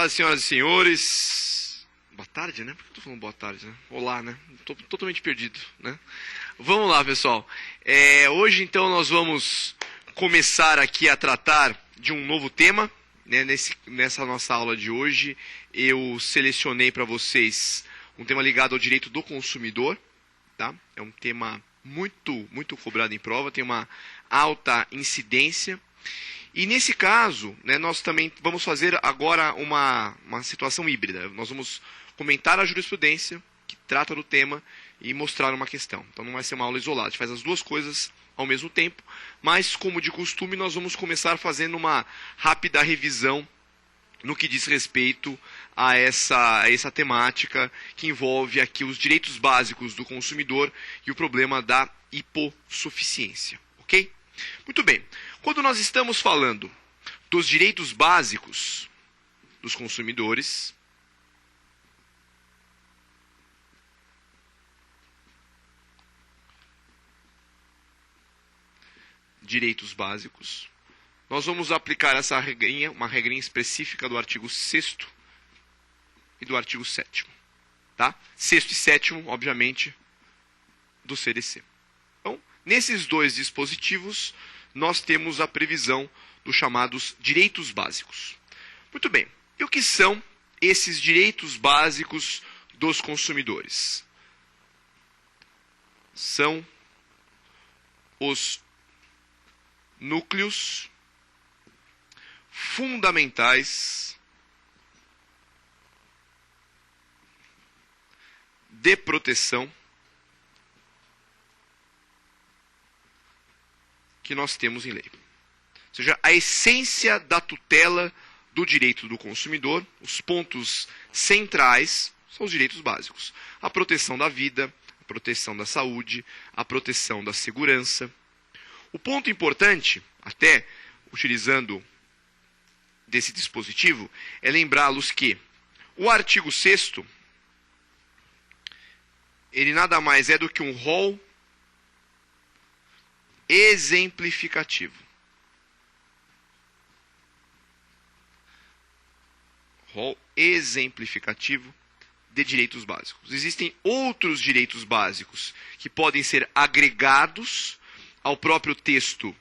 tarde, senhoras e senhores. Boa tarde, né? Por que eu tô falando boa tarde, né? Olá, né? Tô totalmente perdido, né? Vamos lá, pessoal. Hoje, então, nós vamos começar aqui a tratar de um novo tema, né? Nessa nossa aula de hoje, eu selecionei para vocês um tema ligado ao direito do consumidor, tá? É um tema muito cobrado em prova, tem uma alta incidência. E nesse caso, né, nós também vamos fazer agora uma situação híbrida. Nós vamos comentar a jurisprudência que trata do tema e mostrar uma questão. Então não vai ser uma aula isolada, a gente faz as duas coisas ao mesmo tempo, mas como de costume nós vamos começar fazendo uma rápida revisão no que diz respeito a essa temática que envolve aqui os direitos básicos do consumidor e o problema da hipossuficiência, ok? Muito bem, quando nós estamos falando dos direitos básicos dos consumidores, nós vamos aplicar essa regrinha, uma regrinha específica do artigo 6º e do artigo 7º, tá? 6º e 7º, obviamente, do CDC. Então, nesses dois dispositivos, nós temos a previsão dos chamados direitos básicos. Muito bem, e o que são esses direitos básicos dos consumidores? São os núcleos fundamentais de proteção que nós temos em lei. Ou seja, a essência da tutela do direito do consumidor, os pontos centrais são os direitos básicos. A proteção da vida, a proteção da saúde, a proteção da segurança. O ponto importante, até utilizando desse dispositivo, é lembrá-los que o artigo 6º, ele nada mais é do que um rol exemplificativo. Rol exemplificativo de direitos básicos. Existem outros direitos básicos que podem ser agregados ao próprio texto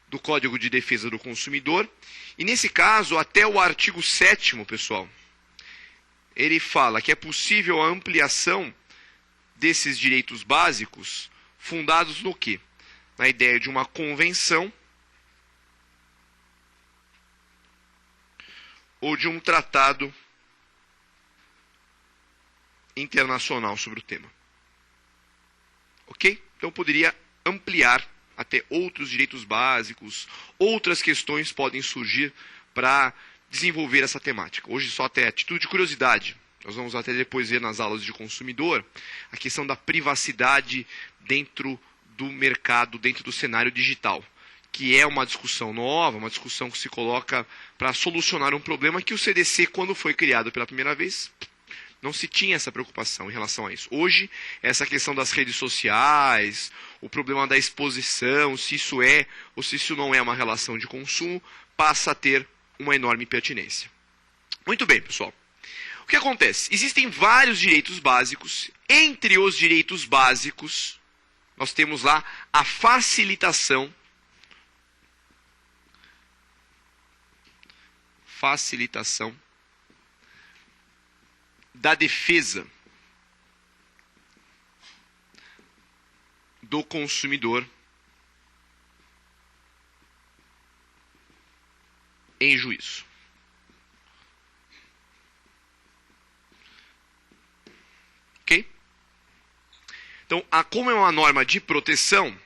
do Código de Defesa do Consumidor. E nesse caso, até o artigo 7º, pessoal, ele fala que é possível a ampliação desses direitos básicos fundados no quê? Na ideia de uma convenção ou de um tratado internacional sobre o tema. Ok? Então poderia ampliar até outros direitos básicos, outras questões podem surgir para desenvolver essa temática. Hoje só até a título de curiosidade, nós vamos até depois ver nas aulas de consumidor, a questão da privacidade dentro do mercado, dentro do cenário digital, que é uma discussão nova, uma discussão que se coloca para solucionar um problema que o CDC, quando foi criado pela primeira vez, não se tinha essa preocupação em relação a isso. Hoje, essa questão das redes sociais, o problema da exposição, se isso é ou se isso não é uma relação de consumo, passa a ter uma enorme pertinência. Muito bem, pessoal. O que acontece? Existem vários direitos básicos. Entre os direitos básicos, nós temos lá a facilitação da defesa do consumidor em juízo. Ok? Então, como é uma norma de proteção,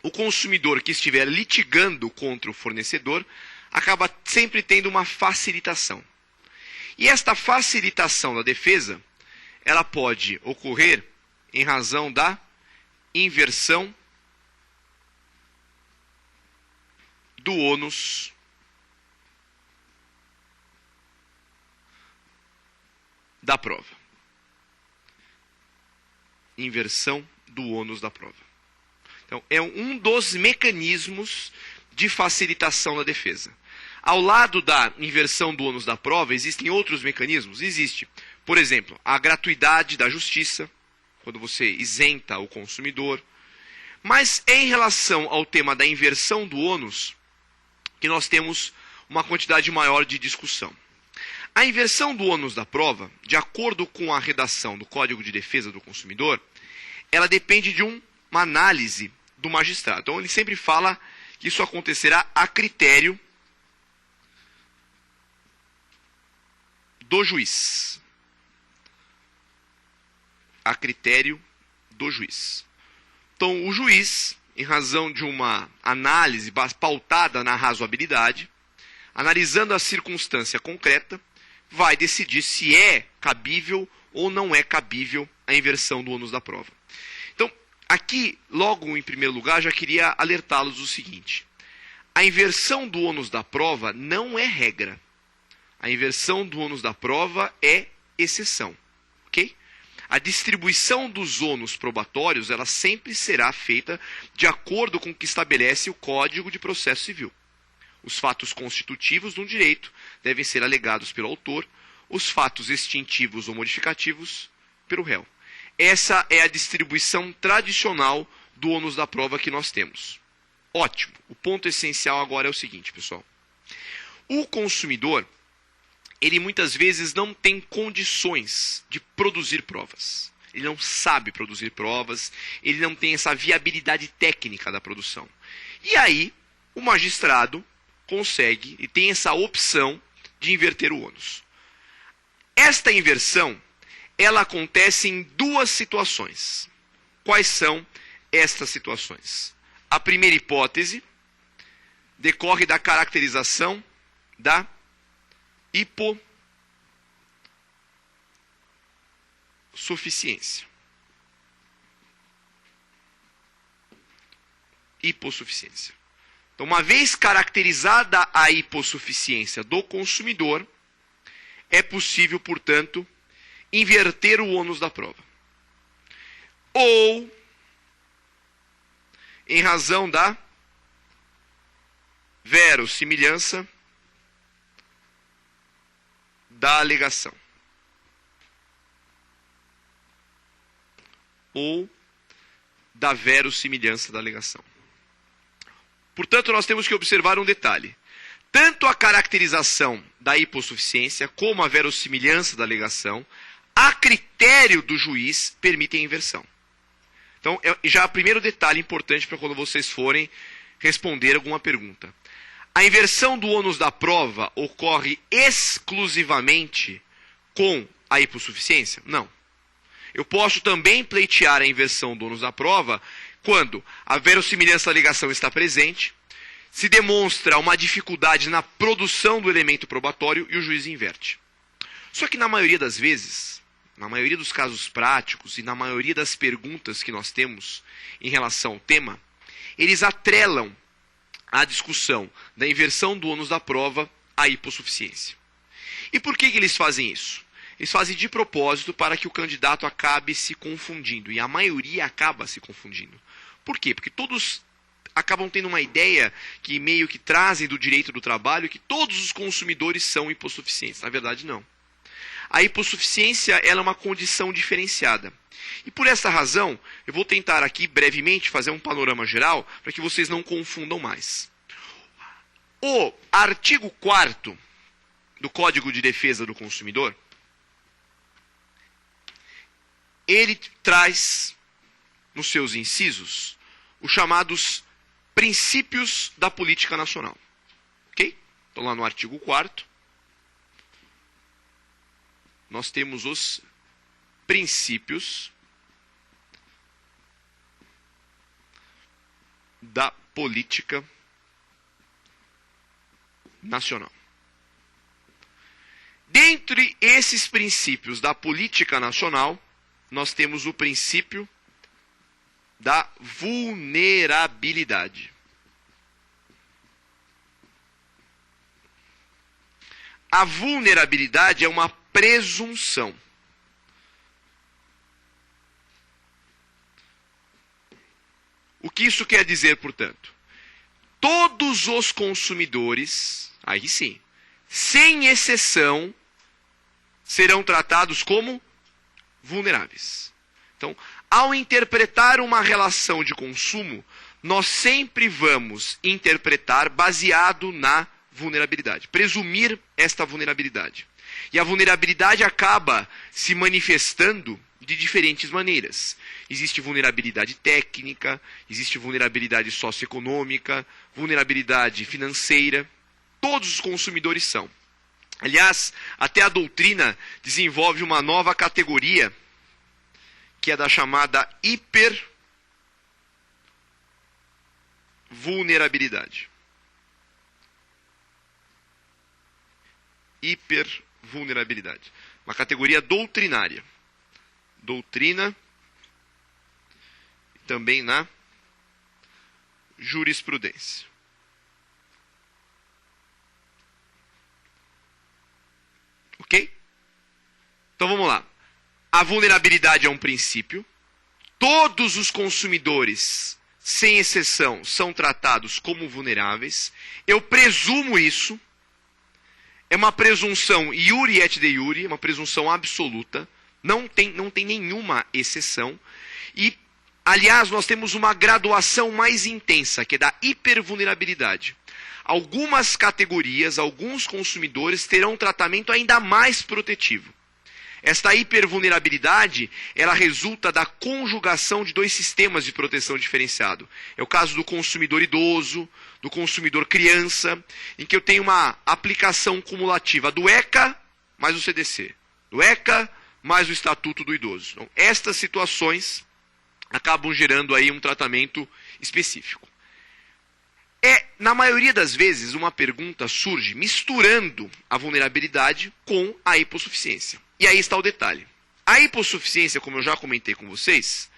o consumidor que estiver litigando contra o fornecedor acaba sempre tendo uma facilitação. E esta facilitação da defesa, ela pode ocorrer em razão da inversão do ônus da prova. Inversão do ônus da prova. Então, é um dos mecanismos de facilitação da defesa. Ao lado da inversão do ônus da prova, existem outros mecanismos? Existe. Por exemplo, a gratuidade da justiça, quando você isenta o consumidor. Mas em relação ao tema da inversão do ônus, que nós temos uma quantidade maior de discussão. A inversão do ônus da prova, de acordo com a redação do Código de Defesa do Consumidor, ela depende de uma análise do magistrado. Então ele sempre fala que isso acontecerá a critério do juiz. A critério do juiz. Então, o juiz, em razão de uma análise pautada na razoabilidade, analisando a circunstância concreta, vai decidir se é cabível ou não é cabível a inversão do ônus da prova. Então, aqui, logo em primeiro lugar, já queria alertá-los do seguinte. A inversão do ônus da prova não é regra. A inversão do ônus da prova é exceção. Ok? A distribuição dos ônus probatórios, ela sempre será feita de acordo com o que estabelece o Código de Processo Civil. Os fatos constitutivos de um direito devem ser alegados pelo autor, os fatos extintivos ou modificativos pelo réu. Essa é a distribuição tradicional do ônus da prova que nós temos. Ótimo. O ponto essencial agora é o seguinte, pessoal. O consumidor, ele muitas vezes não tem condições de produzir provas. Ele não sabe produzir provas, ele não tem essa viabilidade técnica da produção. E aí, o magistrado consegue e tem essa opção de inverter o ônus. Esta inversão, ela acontece em duas situações. Quais são estas situações? A primeira hipótese decorre da caracterização da hipossuficiência. Hipossuficiência. Então, uma vez caracterizada a hipossuficiência do consumidor, é possível, portanto, inverter o ônus da prova. Ou, em razão da verossimilhança da alegação. Ou da verossimilhança da alegação. Portanto, nós temos que observar um detalhe. Tanto a caracterização da hipossuficiência como a verossimilhança da alegação, a critério do juiz, permitem a inversão. Então, já o primeiro detalhe importante para quando vocês forem responder alguma pergunta. A inversão do ônus da prova ocorre exclusivamente com a hipossuficiência? Não. Eu posso também pleitear a inversão do ônus da prova quando a verossimilhança da alegação está presente, se demonstra uma dificuldade na produção do elemento probatório e o juiz inverte. Só que na maioria das vezes, na maioria dos casos práticos e na maioria das perguntas que nós temos em relação ao tema, eles atrelam a discussão da inversão do ônus da prova à hipossuficiência. E por que eles fazem isso? Eles fazem de propósito para que o candidato acabe se confundindo, e a maioria acaba se confundindo. Por quê? Porque todos acabam tendo uma ideia que meio que trazem do direito do trabalho que todos os consumidores são hipossuficientes. Na verdade, não. A hipossuficiência ela é uma condição diferenciada. E por essa razão, eu vou tentar aqui brevemente fazer um panorama geral para que vocês não confundam mais. O artigo 4º do Código de Defesa do Consumidor, ele traz nos seus incisos os chamados princípios da política nacional. Ok? Então lá no artigo 4º, nós temos os princípios da política nacional. Dentre esses princípios da política nacional, nós temos o princípio da vulnerabilidade. A vulnerabilidade é uma presunção. O que isso quer dizer, portanto? todos os consumidores, aí sim, sem exceção, serão tratados como vulneráveis. Então, ao interpretar uma relação de consumo, nós sempre vamos interpretar baseado na vulnerabilidade, presumir esta vulnerabilidade. E a vulnerabilidade acaba se manifestando de diferentes maneiras. Existe vulnerabilidade técnica, existe vulnerabilidade socioeconômica, vulnerabilidade financeira. Todos os consumidores são. Aliás, até a doutrina desenvolve uma nova categoria, que é da chamada hipervulnerabilidade. Hipervulnerabilidade. Uma categoria doutrinária. Doutrina, também na jurisprudência. Ok? Então vamos lá. A vulnerabilidade é um princípio. Todos os consumidores, sem exceção, são tratados como vulneráveis. Eu presumo isso. É uma presunção iure et de iure, uma presunção absoluta. Não tem nenhuma exceção. E, aliás, nós temos uma graduação mais intensa, que é da hipervulnerabilidade. Algumas categorias, alguns consumidores terão um tratamento ainda mais protetivo. Esta hipervulnerabilidade, ela resulta da conjugação de dois sistemas de proteção diferenciado. É o caso do consumidor idoso, do consumidor criança, em que eu tenho uma aplicação cumulativa do ECA mais o CDC, do ECA mais o Estatuto do Idoso. Então, estas situações acabam gerando aí um tratamento específico. Na maioria das vezes, uma pergunta surge misturando a vulnerabilidade com a hipossuficiência. E aí está o detalhe. A hipossuficiência, como eu já comentei com vocês,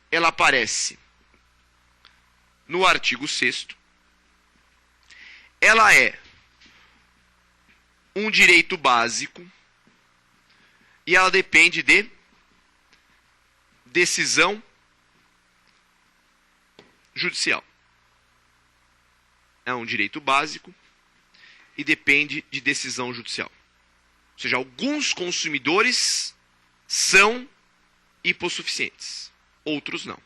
ela aparece no artigo 6º. Ela é um direito básico e ela depende de decisão judicial. É um direito básico e depende de decisão judicial. Ou seja, alguns consumidores são hipossuficientes, outros não.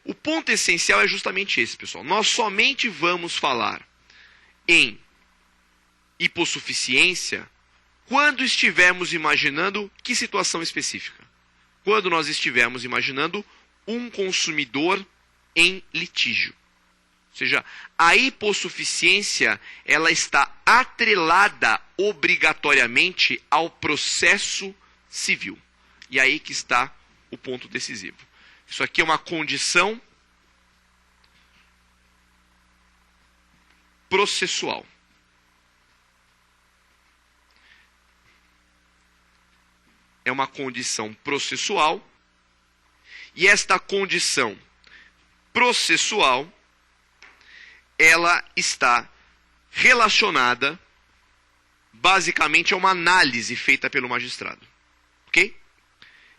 O ponto essencial é justamente esse, pessoal. Nós somente vamos falar em hipossuficiência quando estivermos imaginando que situação específica? Quando nós estivermos imaginando um consumidor em litígio. Ou seja, a hipossuficiência, ela está atrelada obrigatoriamente ao processo civil. E aí que está o ponto decisivo. Isso aqui é uma condição processual. É uma condição processual. E esta condição processual, ela está relacionada basicamente a uma análise feita pelo magistrado. Ok?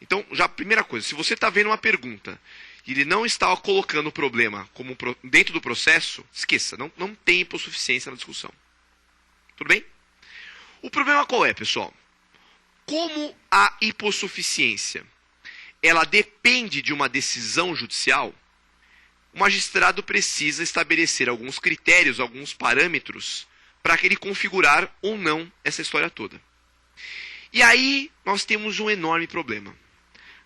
Então, já a primeira coisa, se você está vendo uma pergunta e ele não está colocando o problema como dentro do processo, esqueça, não tem hipossuficiência na discussão. Tudo bem? O problema qual é, pessoal? Como a hipossuficiência ela depende de uma decisão judicial, o magistrado precisa estabelecer alguns critérios, alguns parâmetros, para que ele configurar ou não essa história toda. E aí nós temos um enorme problema.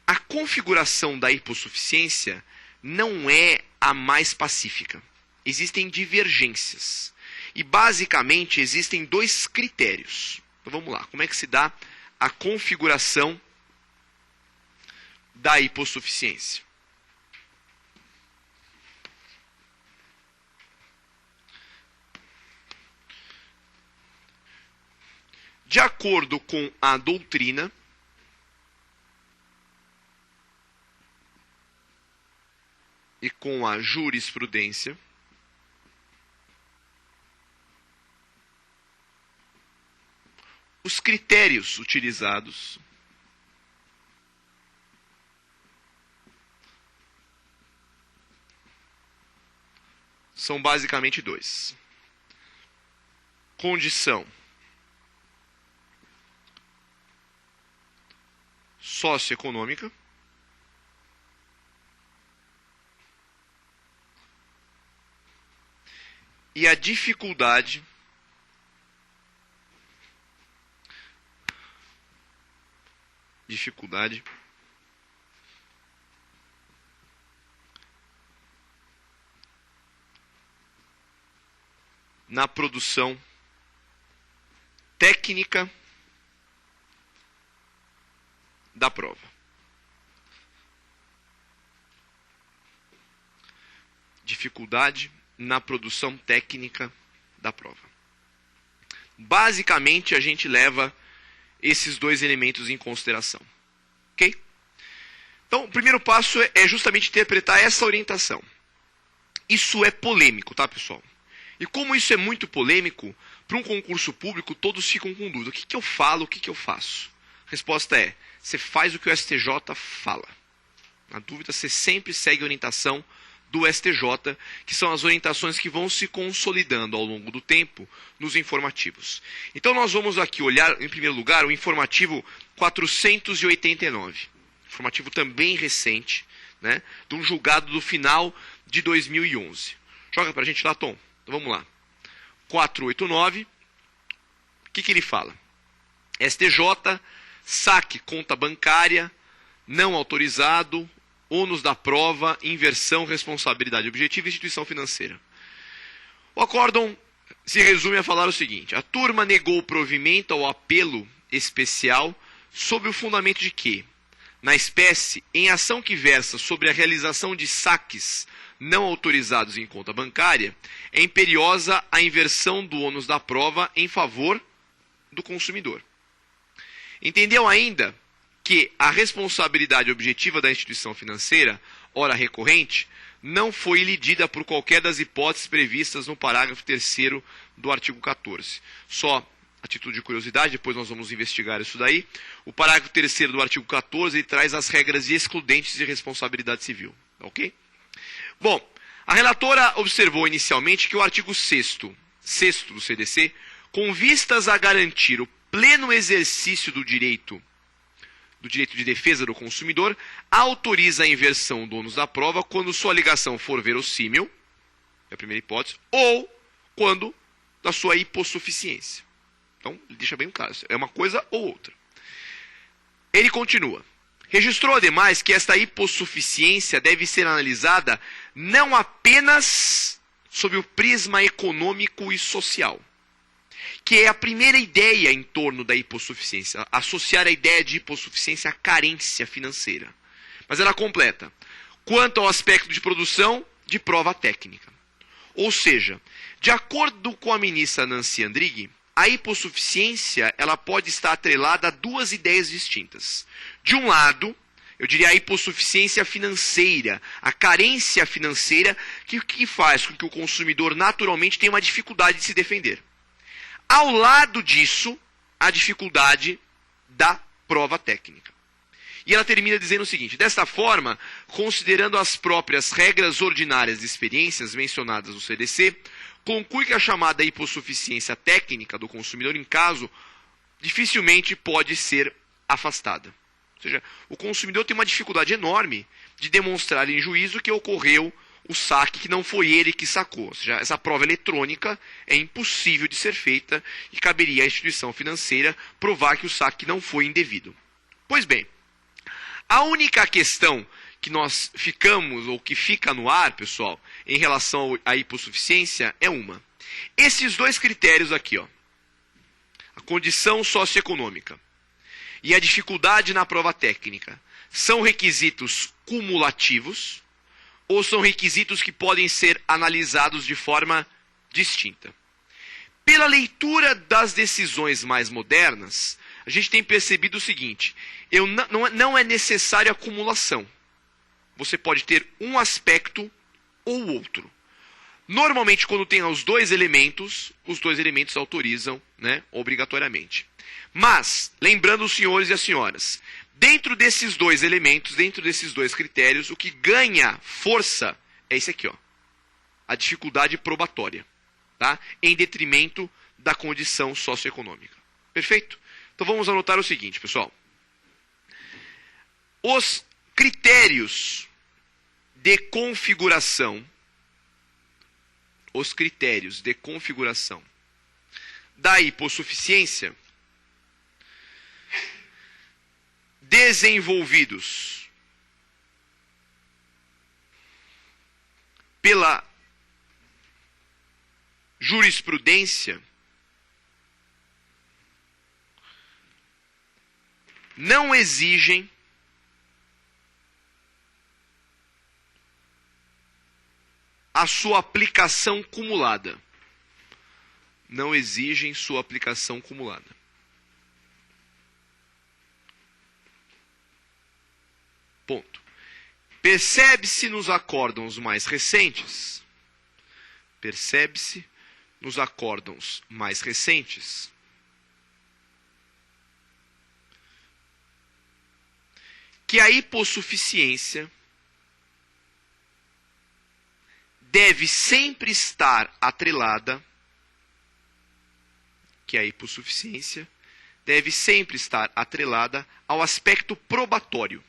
A configuração da hipossuficiência não é a mais pacífica. Existem divergências. E basicamente existem dois critérios. Então vamos lá, como é que se dá a configuração da hipossuficiência? De acordo com a doutrina, e com a jurisprudência, os critérios utilizados são basicamente dois. Condição socioeconômica e a dificuldade na produção técnica da prova. Dificuldade na produção técnica da prova. Basicamente, a gente leva esses dois elementos em consideração. Ok? Então, o primeiro passo é justamente interpretar essa orientação. Isso é polêmico, tá, pessoal? E como isso é muito polêmico, para um concurso público, todos ficam com dúvida. O que eu falo, o que eu faço? A resposta é, você faz o que o STJ fala. Na dúvida, você sempre segue a orientação do STJ, que são as orientações que vão se consolidando ao longo do tempo nos informativos. Então nós vamos aqui olhar, em primeiro lugar, o informativo 489. Informativo também recente, né, de um julgado do final de 2011. Joga pra gente lá, Tom. Então vamos lá. 489, o que ele fala? STJ, saque conta bancária, não autorizado, ônus da prova, inversão, responsabilidade objetiva e instituição financeira. O acórdão se resume a falar o seguinte: a turma negou o provimento ao apelo especial sob o fundamento de que, na espécie, em ação que versa sobre a realização de saques não autorizados em conta bancária, é imperiosa a inversão do ônus da prova em favor do consumidor. Entendeu ainda que a responsabilidade objetiva da instituição financeira, ora recorrente, não foi ilidida por qualquer das hipóteses previstas no parágrafo 3º do artigo 14. Só a título de curiosidade, depois nós vamos investigar isso daí. O parágrafo 3º do artigo 14 ele traz as regras excludentes de responsabilidade civil. Ok? Bom, a relatora observou inicialmente que o artigo 6º do CDC, com vistas a garantir o pleno exercício do direito de defesa do consumidor, autoriza a inversão do ônus da prova quando sua alegação for verossímil, é a primeira hipótese, ou quando da sua hipossuficiência. Então, ele deixa bem claro, é uma coisa ou outra. Ele continua. Registrou, ademais, que esta hipossuficiência deve ser analisada não apenas sob o prisma econômico e social, que é a primeira ideia em torno da hipossuficiência, associar a ideia de hipossuficiência à carência financeira. Mas ela completa, quanto ao aspecto de produção de prova técnica. Ou seja, de acordo com a ministra Nancy Andrighi, a hipossuficiência ela pode estar atrelada a duas ideias distintas. De um lado, eu diria a hipossuficiência financeira, a carência financeira que faz com que o consumidor naturalmente tenha uma dificuldade de se defender. Ao lado disso, a dificuldade da prova técnica. E ela termina dizendo o seguinte: desta forma, considerando as próprias regras ordinárias de experiências mencionadas no CDC, conclui que a chamada hipossuficiência técnica do consumidor em caso dificilmente pode ser afastada. Ou seja, o consumidor tem uma dificuldade enorme de demonstrar em juízo que ocorreu o saque, que não foi ele que sacou. Ou seja, essa prova eletrônica é impossível de ser feita e caberia à instituição financeira provar que o saque não foi indevido. Pois bem, a única questão que nós ficamos, ou que fica no ar, pessoal, em relação à hipossuficiência, é uma. Esses dois critérios aqui, ó, a condição socioeconômica e a dificuldade na prova técnica, são requisitos cumulativos ou são requisitos que podem ser analisados de forma distinta? Pela leitura das decisões mais modernas, a gente tem percebido o seguinte: não é necessária acumulação. Você pode ter um aspecto ou outro. Normalmente, quando tem os dois elementos autorizam, né, obrigatoriamente. Mas, lembrando os senhores e as senhoras, dentro desses dois elementos, dentro desses dois critérios, o que ganha força é esse aqui, ó. a dificuldade probatória, tá? Em detrimento da condição socioeconômica. Perfeito? Então vamos anotar o seguinte, pessoal. Os critérios de configuração, da hipossuficiência desenvolvidos pela jurisprudência não exigem a sua aplicação cumulada. Não exigem sua aplicação cumulada. Ponto. Percebe-se nos acórdãos mais recentes. Que a hipossuficiência deve sempre estar atrelada ao aspecto probatório.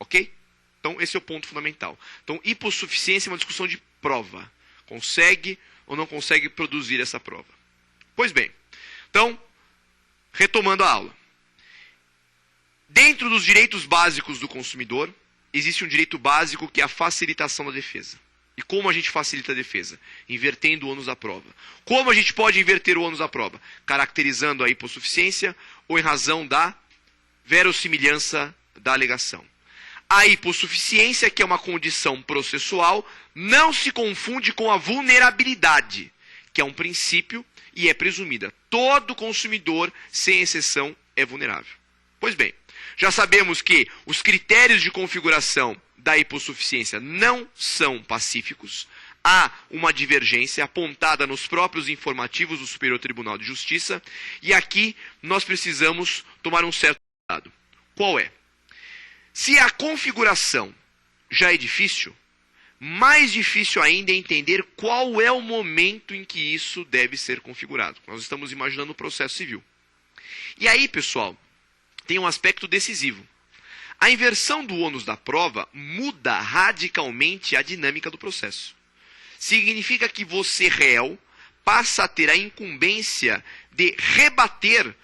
Ok? Então, esse é o ponto fundamental. Então, hipossuficiência é uma discussão de prova. Consegue ou não consegue produzir essa prova? Pois bem, então, retomando a aula. Dentro dos direitos básicos do consumidor, existe um direito básico que é a facilitação da defesa. E como a gente facilita a defesa? Invertendo o ônus da prova. Como a gente pode inverter o ônus da prova? Caracterizando a hipossuficiência ou em razão da verossimilhança da alegação. A hipossuficiência, que é uma condição processual, não se confunde com a vulnerabilidade, que é um princípio e é presumida. Todo consumidor, sem exceção, é vulnerável. Pois bem, já sabemos que os critérios de configuração da hipossuficiência não são pacíficos. Há uma divergência apontada nos próprios informativos do Superior Tribunal de Justiça. E aqui nós precisamos tomar um certo cuidado. Qual é? Se a configuração já é difícil, mais difícil ainda é entender qual é o momento em que isso deve ser configurado. Nós estamos imaginando o processo civil. E aí, pessoal, tem um aspecto decisivo. A inversão do ônus da prova muda radicalmente a dinâmica do processo. Significa que você, réu, passa a ter a incumbência de rebater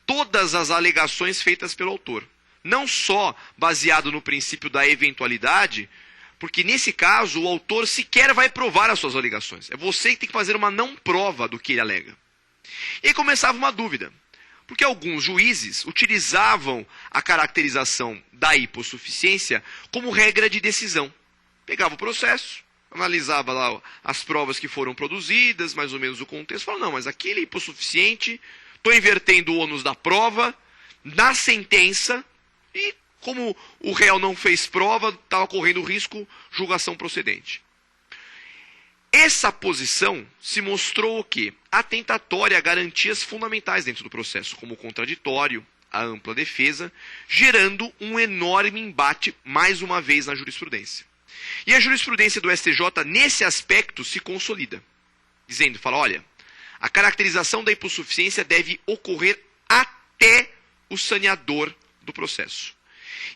todas as alegações feitas pelo autor. Não só baseado no princípio da eventualidade, porque nesse caso o autor sequer vai provar as suas alegações. É você que tem que fazer uma não prova do que ele alega. E aí começava uma dúvida. Porque alguns juízes utilizavam a caracterização da hipossuficiência como regra de decisão. Pegava o processo, analisava lá as provas que foram produzidas, mais ou menos o contexto, falava, não, mas aquele é hipossuficiente, estou invertendo o ônus da prova na sentença, e como o réu não fez prova, estava correndo risco, julgação procedente. Essa posição se mostrou o quê? Atentatória a garantias fundamentais dentro do processo, como o contraditório, a ampla defesa, gerando um enorme embate, mais uma vez, na jurisprudência. E a jurisprudência do STJ, nesse aspecto, se consolida, dizendo, fala, olha, a caracterização da hipossuficiência deve ocorrer até o saneador do processo.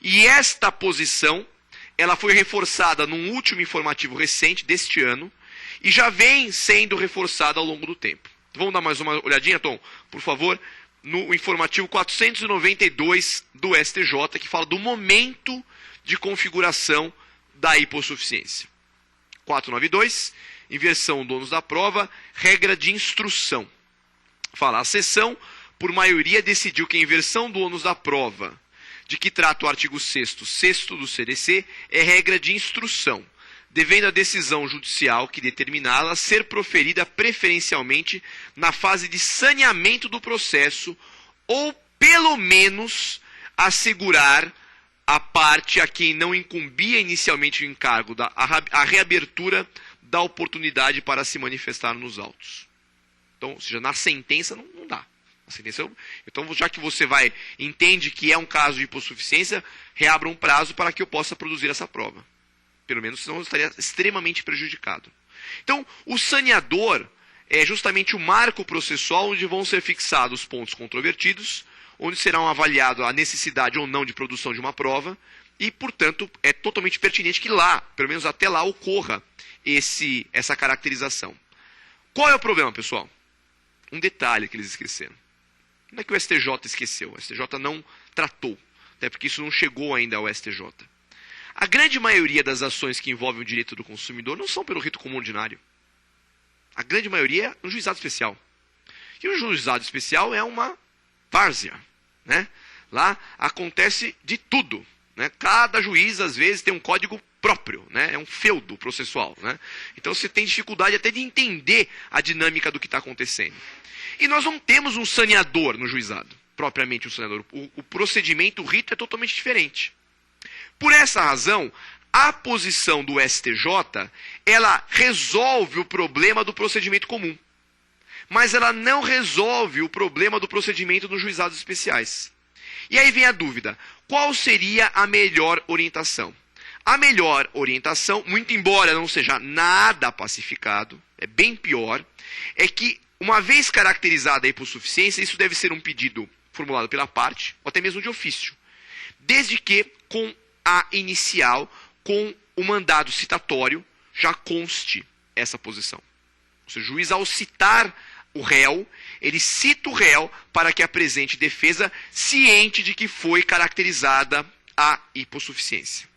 E esta posição, ela foi reforçada num último informativo recente deste ano, e já vem sendo reforçada ao longo do tempo. Vamos dar mais uma olhadinha, Tom, por favor, no informativo 492 do STJ, que fala do momento de configuração da hipossuficiência. 492, inversão do ônus da prova, regra de instrução. Fala, a seção, por maioria, decidiu que a inversão do ônus da prova, de que trata o artigo 6º do CDC, é regra de instrução, devendo a decisão judicial que determiná-la ser proferida preferencialmente na fase de saneamento do processo ou, pelo menos, assegurar a parte a quem não incumbia inicialmente o encargo a reabertura da oportunidade para se manifestar nos autos. Então, ou seja, na sentença não dá. A sentença, então, já que você entende que é um caso de hipossuficiência, reabra um prazo para que eu possa produzir essa prova. Pelo menos, senão eu estaria extremamente prejudicado. Então, o saneador é justamente o marco processual onde vão ser fixados os pontos controvertidos, onde será avaliado a necessidade ou não de produção de uma prova, e, portanto, é totalmente pertinente que lá, pelo menos até lá, ocorra essa caracterização. Qual é o problema, pessoal? Um detalhe que eles esqueceram. Não é que o STJ esqueceu, o STJ não tratou, até porque isso não chegou ainda ao STJ. A grande maioria das ações que envolvem o direito do consumidor não são pelo rito comum ordinário. A grande maioria é no juizado especial. E o juizado especial é uma várzea, né? Lá acontece de tudo, né? Cada juiz, às vezes, tem um código próprio, né? É um feudo processual, né? Então você tem dificuldade até de entender a dinâmica do que está acontecendo. E nós não temos um saneador no juizado, propriamente um saneador. O procedimento, o rito é totalmente diferente. Por essa razão, a posição do STJ, ela resolve o problema do procedimento comum. Mas ela não resolve o problema do procedimento nos juizados especiais. E aí vem a dúvida, qual seria a melhor orientação? A melhor orientação, muito embora não seja nada pacificado, é bem pior, é que, uma vez caracterizada a hipossuficiência, isso deve ser um pedido formulado pela parte, ou até mesmo de ofício, desde que com a inicial, com o mandado citatório, já conste essa posição. Ou seja, o juiz, ao citar o réu, ele cita o réu para que apresente defesa ciente de que foi caracterizada a hipossuficiência.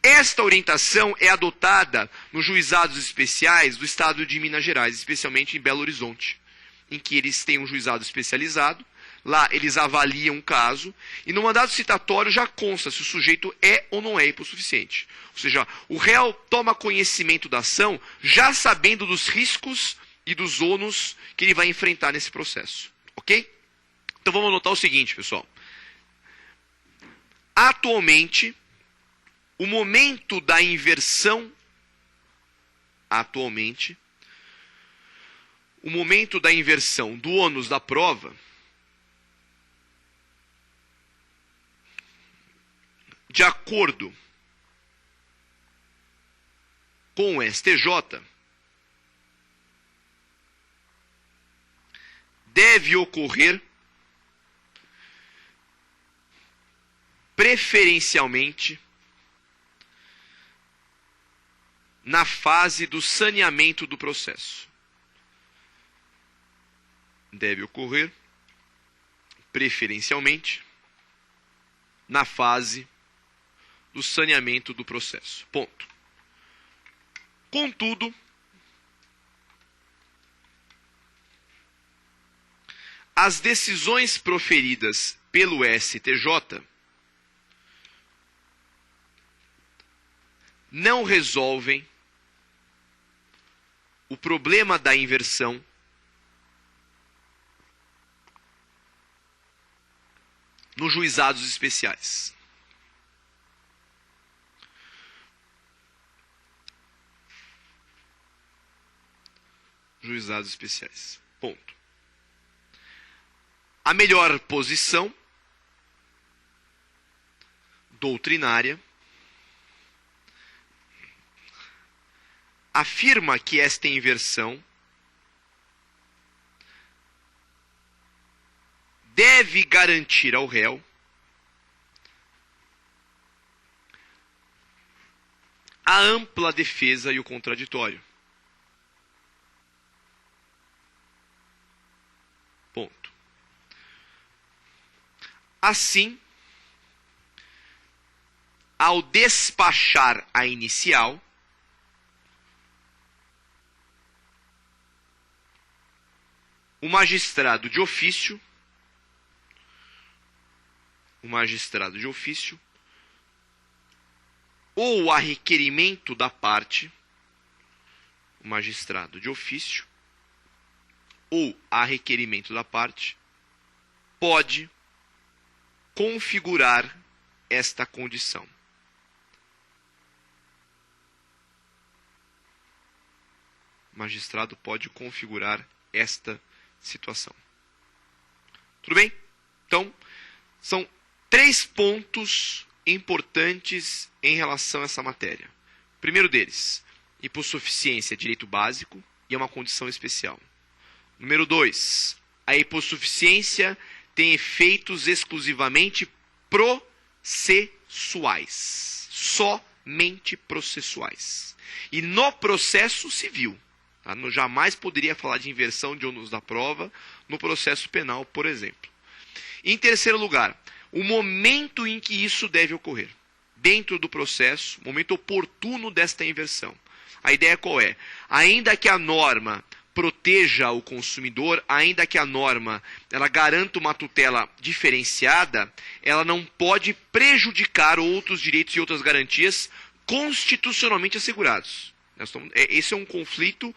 Esta orientação é adotada nos juizados especiais do estado de Minas Gerais, especialmente em Belo Horizonte, em que eles têm um juizado especializado. Lá eles avaliam o caso e no mandado citatório já consta se o sujeito é ou não é hipossuficiente. Ou seja, o réu toma conhecimento da ação já sabendo dos riscos e dos ônus que ele vai enfrentar nesse processo. Ok? Então vamos anotar o seguinte, pessoal. Atualmente, o momento da inversão, o momento da inversão do ônus da prova, de acordo com o STJ, deve ocorrer preferencialmente na fase do saneamento do processo. Deve ocorrer preferencialmente na fase do saneamento do processo. Ponto. Contudo, as decisões proferidas pelo STJ não resolvem o problema da inversão nos juizados especiais. Juizados especiais. Ponto. A melhor posição doutrinária afirma que esta inversão deve garantir ao réu a ampla defesa e o contraditório. Ponto. Assim, ao despachar a inicial, o magistrado de ofício, ou a requerimento da parte, o magistrado de ofício, ou a requerimento da parte, pode configurar esta condição. O magistrado pode configurar esta situação. Tudo bem? Então, são 3 pontos importantes em relação a essa matéria. Primeiro deles, hipossuficiência é direito básico e é uma condição especial. Número 2, a hipossuficiência tem efeitos exclusivamente processuais. Somente processuais. E no processo civil. Tá? Jamais poderia falar de inversão de ônus da prova no processo penal, por exemplo. Em terceiro lugar, o momento em que isso deve ocorrer. Dentro do processo, momento oportuno desta inversão. A ideia qual é? Ainda que a norma proteja o consumidor, ainda que a norma ela garanta uma tutela diferenciada, ela não pode prejudicar outros direitos e outras garantias constitucionalmente assegurados. Esse é um conflito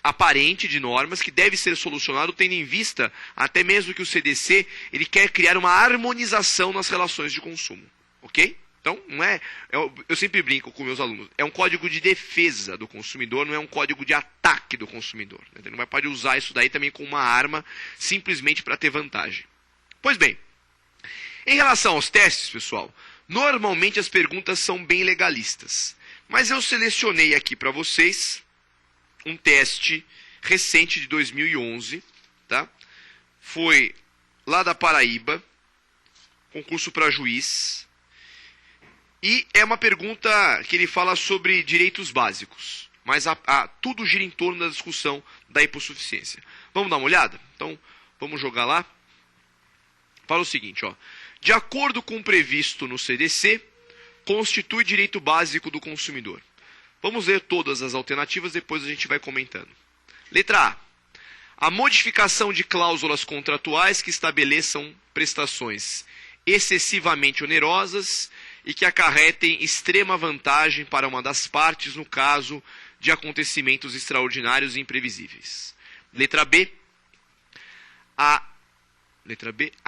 aparente de normas que deve ser solucionado tendo em vista até mesmo que o CDC ele quer criar uma harmonização nas relações de consumo. Ok? Então, não é, eu sempre brinco com meus alunos, é um código de defesa do consumidor, não é um código de ataque do consumidor. Ele não pode usar isso daí também como uma arma, simplesmente para ter vantagem. Pois bem, em relação aos testes, pessoal, normalmente as perguntas são bem legalistas. Mas eu selecionei aqui para vocês um teste recente de 2011, tá? Foi lá da Paraíba, concurso para juiz. E é uma pergunta que ele fala sobre direitos básicos, mas tudo gira em torno da discussão da hipossuficiência. Vamos dar uma olhada? Então, vamos jogar lá. Fala o seguinte, ó. De acordo com o previsto no CDC, constitui direito básico do consumidor. Vamos ler todas as alternativas, depois a gente vai comentando. Letra A. A modificação de cláusulas contratuais que estabeleçam prestações excessivamente onerosas e que acarretem extrema vantagem para uma das partes no caso de acontecimentos extraordinários e imprevisíveis. Letra B. A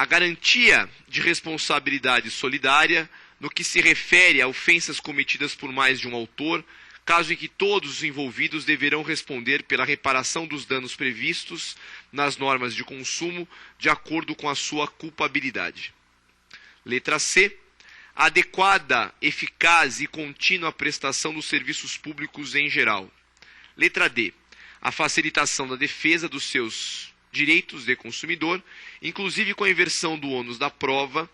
garantia de responsabilidade solidária no que se refere a ofensas cometidas por mais de um autor, caso em que todos os envolvidos deverão responder pela reparação dos danos previstos nas normas de consumo de acordo com a sua culpabilidade. Letra C. Adequada, eficaz e contínua prestação dos serviços públicos em geral. Letra D. A facilitação da defesa dos seus direitos de consumidor, inclusive com a inversão do ônus da prova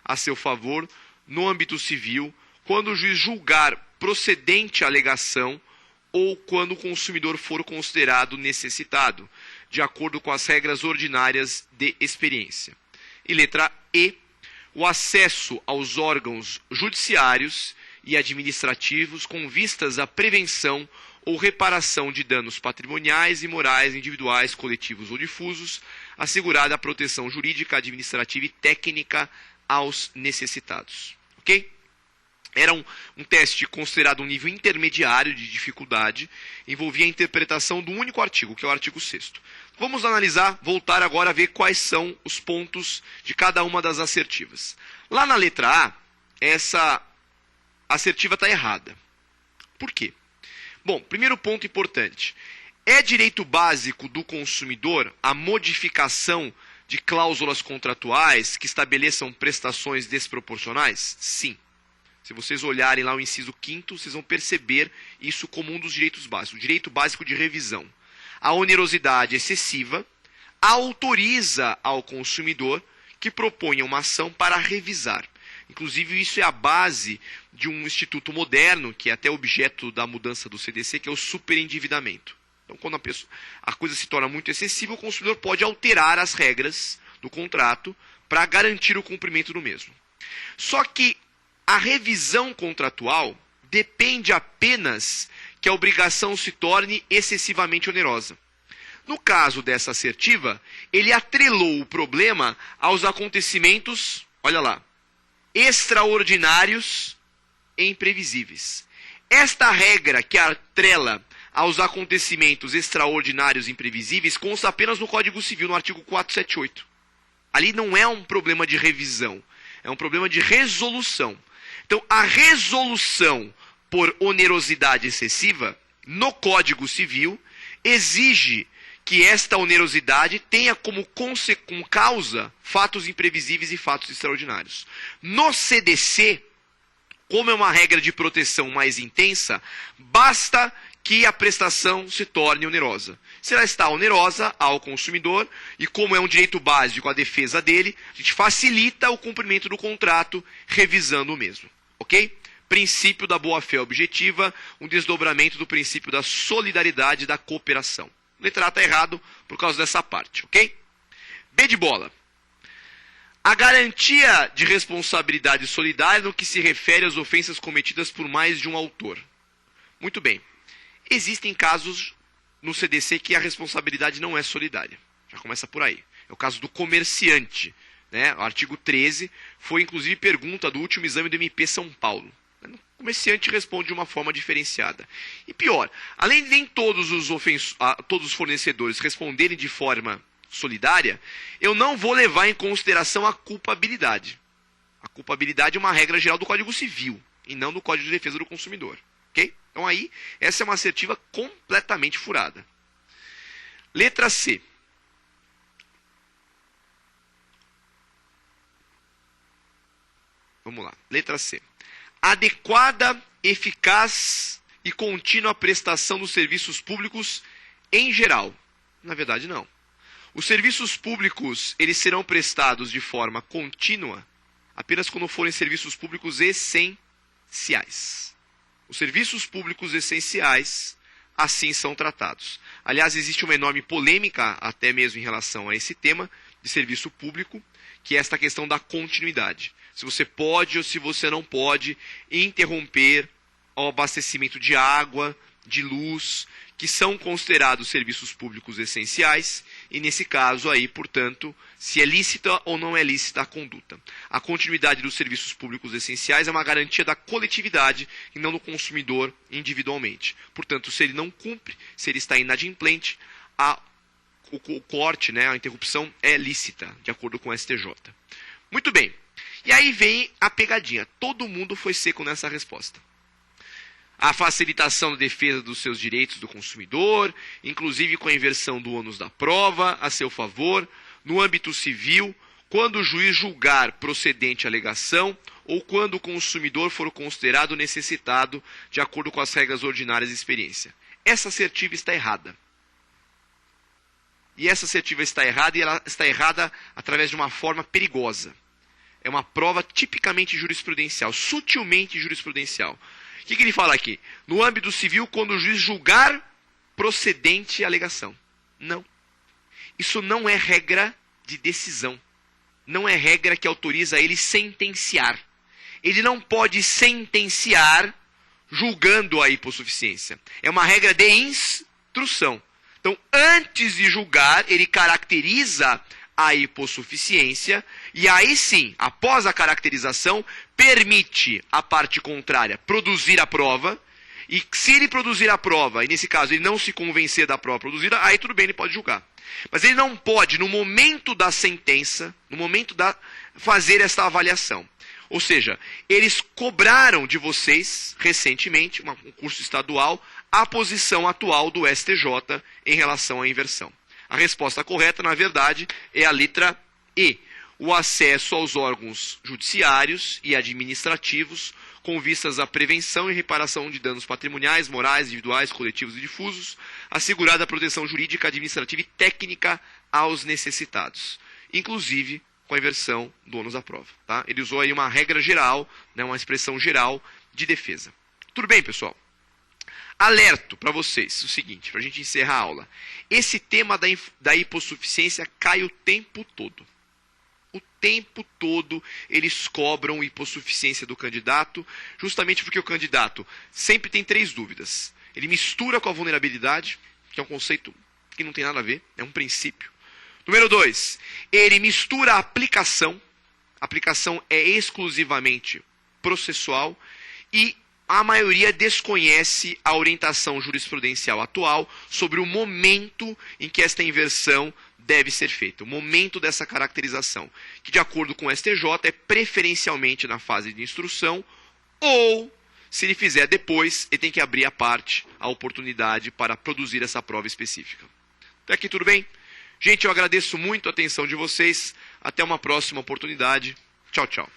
a seu favor no âmbito civil, quando o juiz julgar procedente a alegação ou quando o consumidor for considerado necessitado, de acordo com as regras ordinárias de experiência. E letra E. O acesso aos órgãos judiciários e administrativos com vistas à prevenção ou reparação de danos patrimoniais e morais individuais, coletivos ou difusos, assegurada a proteção jurídica, administrativa e técnica aos necessitados. Ok? Era um teste considerado um nível intermediário de dificuldade, envolvia a interpretação do único artigo, que é o artigo 6º. Vamos analisar, voltar agora a ver quais são os pontos de cada uma das assertivas. Lá na letra A, essa assertiva está errada. Por quê? Bom, primeiro ponto importante. É direito básico do consumidor a modificação de cláusulas contratuais que estabeleçam prestações desproporcionais? Sim. Se vocês olharem lá o inciso 5º, vocês vão perceber isso como um dos direitos básicos, o direito básico de revisão. A onerosidade excessiva autoriza ao consumidor que proponha uma ação para revisar. Inclusive, isso é a base de um instituto moderno, que é até objeto da mudança do CDC, que é o superendividamento. Então, quando a coisa se torna muito excessiva, o consumidor pode alterar as regras do contrato para garantir o cumprimento do mesmo. Só que a revisão contratual depende apenas que a obrigação se torne excessivamente onerosa. No caso dessa assertiva, ele atrelou o problema aos acontecimentos, olha lá, extraordinários e imprevisíveis. Esta regra que atrela aos acontecimentos extraordinários e imprevisíveis consta apenas no Código Civil, no artigo 478. Ali não é um problema de revisão, é um problema de resolução. Então, a resolução por onerosidade excessiva, no Código Civil, exige que esta onerosidade tenha como causa fatos imprevisíveis e fatos extraordinários. No CDC, como é uma regra de proteção mais intensa, basta que a prestação se torne onerosa. Se ela está onerosa ao consumidor, e como é um direito básico a defesa dele, a gente facilita o cumprimento do contrato revisando o mesmo. Ok? Princípio da boa-fé objetiva, um desdobramento do princípio da solidariedade e da cooperação. Letra A está errado por causa dessa parte, ok? B de bola. A garantia de responsabilidade solidária no que se refere às ofensas cometidas por mais de um autor. Muito bem. Existem casos no CDC que a responsabilidade não é solidária. Já começa por aí. É o caso do comerciante. Né? O artigo 13 foi, inclusive, pergunta do último exame do MP São Paulo. O comerciante responde de uma forma diferenciada. E pior, além de nem todos os fornecedores responderem de forma solidária, eu não vou levar em consideração a culpabilidade. A culpabilidade é uma regra geral do Código Civil e não do Código de Defesa do Consumidor. Ok? Então aí, essa é uma assertiva completamente furada. Letra C. Vamos lá. Letra C. Adequada, eficaz e contínua prestação dos serviços públicos em geral. Na verdade, não. Os serviços públicos, eles serão prestados de forma contínua apenas quando forem serviços públicos essenciais. Os serviços públicos essenciais assim são tratados. Aliás, existe uma enorme polêmica, até mesmo em relação a esse tema de serviço público, que é esta questão da continuidade. Se você pode ou se você não pode interromper o abastecimento de água, de luz, que são considerados serviços públicos essenciais, e nesse caso aí, portanto, se é lícita ou não é lícita a conduta. A continuidade dos serviços públicos essenciais é uma garantia da coletividade e não do consumidor individualmente. Portanto, se ele não cumpre, se ele está inadimplente, o corte, né, a interrupção é lícita, de acordo com o STJ. Muito bem. E aí vem a pegadinha. Todo mundo foi seco nessa resposta. A facilitação da defesa dos seus direitos do consumidor, inclusive com a inversão do ônus da prova a seu favor, no âmbito civil, quando o juiz julgar procedente a alegação ou quando o consumidor for considerado necessitado de acordo com as regras ordinárias de experiência. Essa assertiva está errada. E essa assertiva está errada e ela está errada através de uma forma perigosa. É uma prova tipicamente jurisprudencial, sutilmente jurisprudencial. O que ele fala aqui? No âmbito civil, quando o juiz julgar procedente a alegação. Não. Isso não é regra de decisão. Não é regra que autoriza ele sentenciar. Ele não pode sentenciar julgando a hipossuficiência. É uma regra de instrução. Então, antes de julgar, ele caracteriza a hipossuficiência e aí sim, após a caracterização, permite à parte contrária produzir a prova e se ele produzir a prova, e nesse caso ele não se convencer da prova produzida, aí tudo bem, ele pode julgar. Mas ele não pode, no momento da sentença, no momento fazer essa avaliação. Ou seja, eles cobraram de vocês, recentemente, um concurso estadual, a posição atual do STJ em relação à inversão. A resposta correta, na verdade, é a letra E. O acesso aos órgãos judiciários e administrativos com vistas à prevenção e reparação de danos patrimoniais, morais, individuais, coletivos e difusos, assegurada a proteção jurídica, administrativa e técnica aos necessitados, inclusive com a inversão do ônus da prova. Tá? Ele usou aí uma regra geral, né, uma expressão geral de defesa. Tudo bem, pessoal? Alerto para vocês o seguinte, para a gente encerrar a aula. Esse tema da hipossuficiência cai o tempo todo. O tempo todo eles cobram hipossuficiência do candidato, justamente porque o candidato sempre tem 3 dúvidas. Ele mistura com a vulnerabilidade, que é um conceito que não tem nada a ver, é um princípio. Número 2, ele mistura a aplicação. A aplicação é exclusivamente processual e a maioria desconhece a orientação jurisprudencial atual sobre o momento em que esta inversão deve ser feita, o momento dessa caracterização, que de acordo com o STJ é preferencialmente na fase de instrução ou, se ele fizer depois, ele tem que abrir a parte, a oportunidade para produzir essa prova específica. Até aqui tudo bem? Gente, eu agradeço muito a atenção de vocês. Até uma próxima oportunidade. Tchau, tchau.